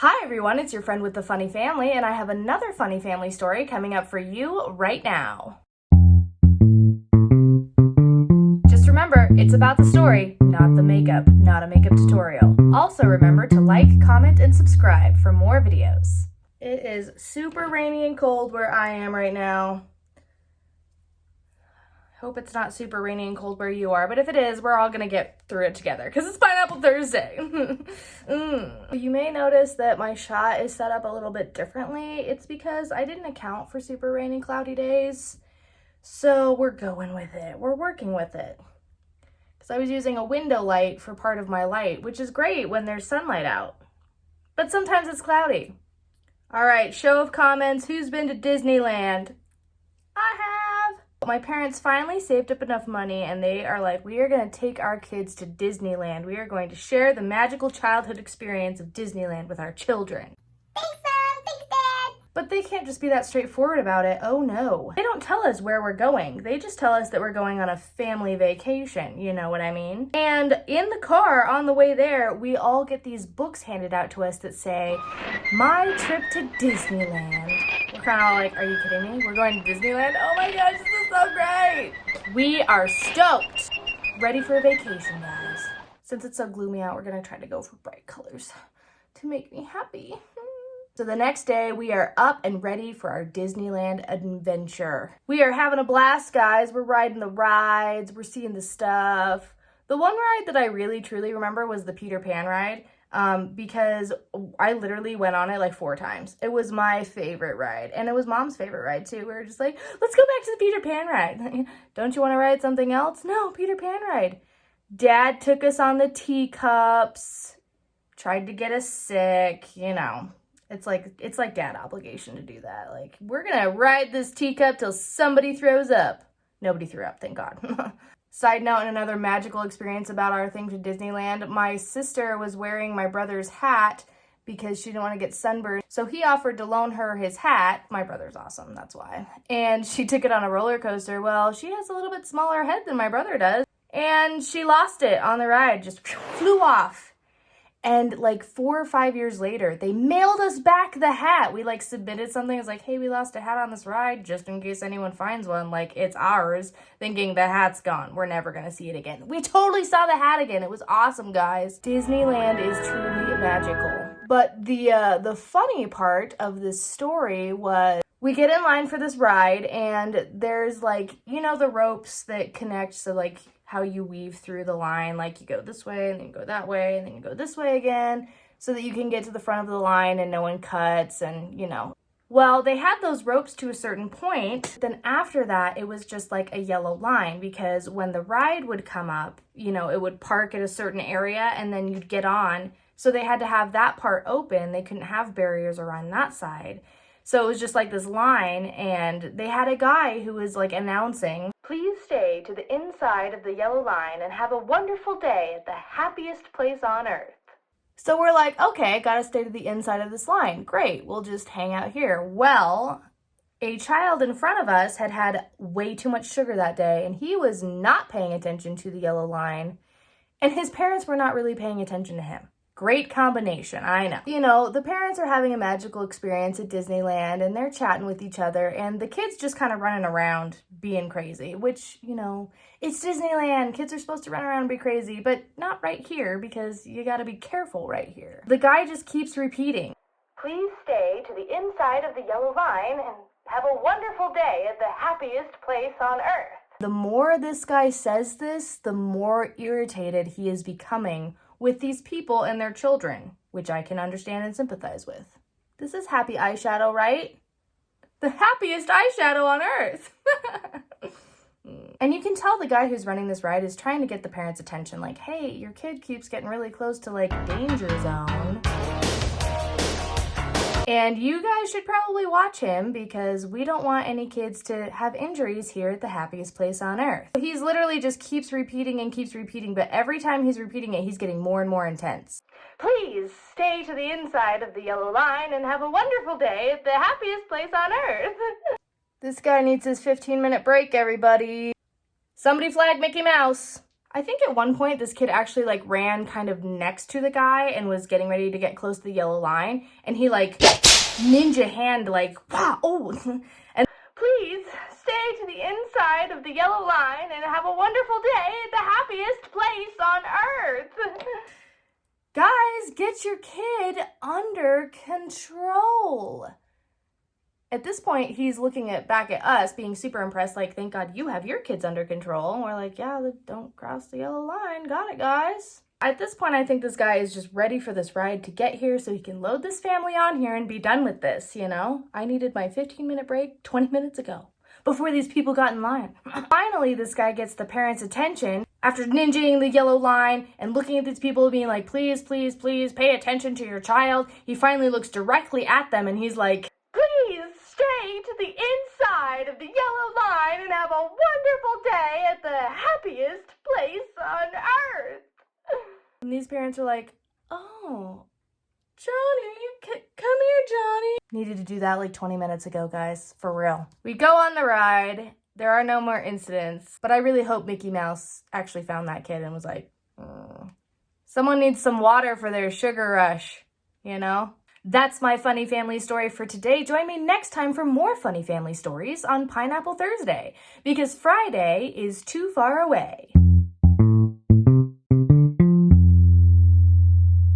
Hi everyone, it's your friend with the funny family, and I have another funny family story coming up for you right now. Just remember, it's about the story, not the makeup, not a makeup tutorial. Also remember to like, comment, and subscribe for more videos. It is super rainy and cold where I am right now. Hope it's not super rainy and cold where you are, but if it is, we're all gonna get through it together because it's Pineapple Thursday. You may notice that my shot is set up a little bit differently. It's because I didn't account for super rainy, cloudy days. So we're going with it. We're working with it. Because I was using a window light for part of my light, which is great when there's sunlight out. But sometimes it's cloudy. All right, show of comments. Who's been to Disneyland? I have. My parents finally saved up enough money and they are like, we are going to take our kids to Disneyland. We are going to share the magical childhood experience of Disneyland with our children. Thanks, Mom. Thanks, Dad. But they can't just be that straightforward about it. Oh no. They don't tell us where we're going. They just tell us that we're going on a family vacation. You know what I mean? And in the car on the way there, we all get these books handed out to us that say, My Trip to Disneyland. We're kind of like, are you kidding me? We're going to Disneyland? Oh my gosh, this is so great. We are stoked. Ready for a vacation, guys. Since it's so gloomy out, we're going to try to go for bright colors to make me happy. So the next day, we are up and ready for our Disneyland adventure. We are having a blast, guys. We're riding the rides. We're seeing the stuff. The one ride that I really, truly remember was the Peter Pan ride. Because I literally went on it like 4 times. It was my favorite ride. And it was Mom's favorite ride too. We were just like, let's go back to the Peter Pan ride. Don't you want to ride something else? No, Peter Pan ride. Dad took us on the teacups. Tried to get us sick, you know. It's like dad obligation to do that. Like, we're gonna ride this teacup till somebody throws up. Nobody threw up, thank God. Side note, and another magical experience about our thing to Disneyland, my sister was wearing my brother's hat because she didn't want to get sunburned. So he offered to loan her his hat. My brother's awesome, that's why. And she took it on a roller coaster. Well, she has a little bit smaller head than my brother does. And she lost it on the ride, just flew off. And like 4 or 5 years later, they mailed us back the hat. We like submitted something. It was like, hey, we lost a hat on this ride just in case anyone finds one. Like, it's ours, thinking the hat's gone. We're never going to see it again. We totally saw the hat again. It was awesome, guys. Disneyland is truly magical. But the funny part of this story was we get in line for this ride and there's like, you know, the ropes that connect. So like how you weave through the line, like you go this way and then you go that way and then you go this way again so that you can get to the front of the line and no one cuts and, you know. Well, they had those ropes to a certain point. Then after that, it was just like a yellow line because when the ride would come up, you know, it would park at a certain area and then you'd get on. So they had to have that part open. They couldn't have barriers around that side. So it was just like this line, and they had a guy who was like announcing, please stay to the inside of the yellow line and have a wonderful day at the happiest place on earth. So we're like, okay, gotta stay to the inside of this line. Great, we'll just hang out here. Well, a child in front of us had had way too much sugar that day, and he was not paying attention to the yellow line, and his parents were not really paying attention to him. Great combination, I know. You know, the parents are having a magical experience at Disneyland and they're chatting with each other and the kids just kind of running around being crazy, which, you know, it's Disneyland. Kids are supposed to run around and be crazy, but not right here because you gotta be careful right here. The guy just keeps repeating, please stay to the inside of the yellow line and have a wonderful day at the happiest place on earth. The more this guy says this, the more irritated he is becoming with these people and their children, which I can understand and sympathize with. This is happy eyeshadow, right? The happiest eyeshadow on earth. And you can tell the guy who's running this ride is trying to get the parents' attention, like, hey, your kid keeps getting really close to like danger zone. And you guys should probably watch him because we don't want any kids to have injuries here at the happiest place on earth. He's literally just keeps repeating and keeps repeating, but every time he's repeating it, he's getting more and more intense. Please stay to the inside of the yellow line and have a wonderful day at the happiest place on earth. This guy needs his 15-minute break, everybody. Somebody flag Mickey Mouse. I think at one point this kid actually like ran kind of next to the guy and was getting ready to get close to the yellow line, and he like ninja hand like, wow, oh, and please stay to the inside of the yellow line and have a wonderful day at the happiest place on earth. Guys, get your kid under control. At this point, he's looking back at us, being super impressed, like, thank God you have your kids under control. And we're like, yeah, don't cross the yellow line. Got it, guys. At this point, I think this guy is just ready for this ride to get here so he can load this family on here and be done with this, you know? I needed my 15-minute break 20 minutes ago, before these people got in line. Finally, this guy gets the parents' attention after ninjaing the yellow line and looking at these people being like, please, please, please pay attention to your child. He finally looks directly at them and he's like, please stay to the inside of the yellow line and have a wonderful day at the happiest place on earth. And these parents are like, oh, Johnny, come here, Johnny. Needed to do that like 20 minutes ago, guys, for real. We go on the ride. There are no more incidents, but I really hope Mickey Mouse actually found that kid and was like, someone needs some water for their sugar rush, you know? That's my funny family story for today. Join me next time for more funny family stories on Pineapple Thursday, because Friday is too far away.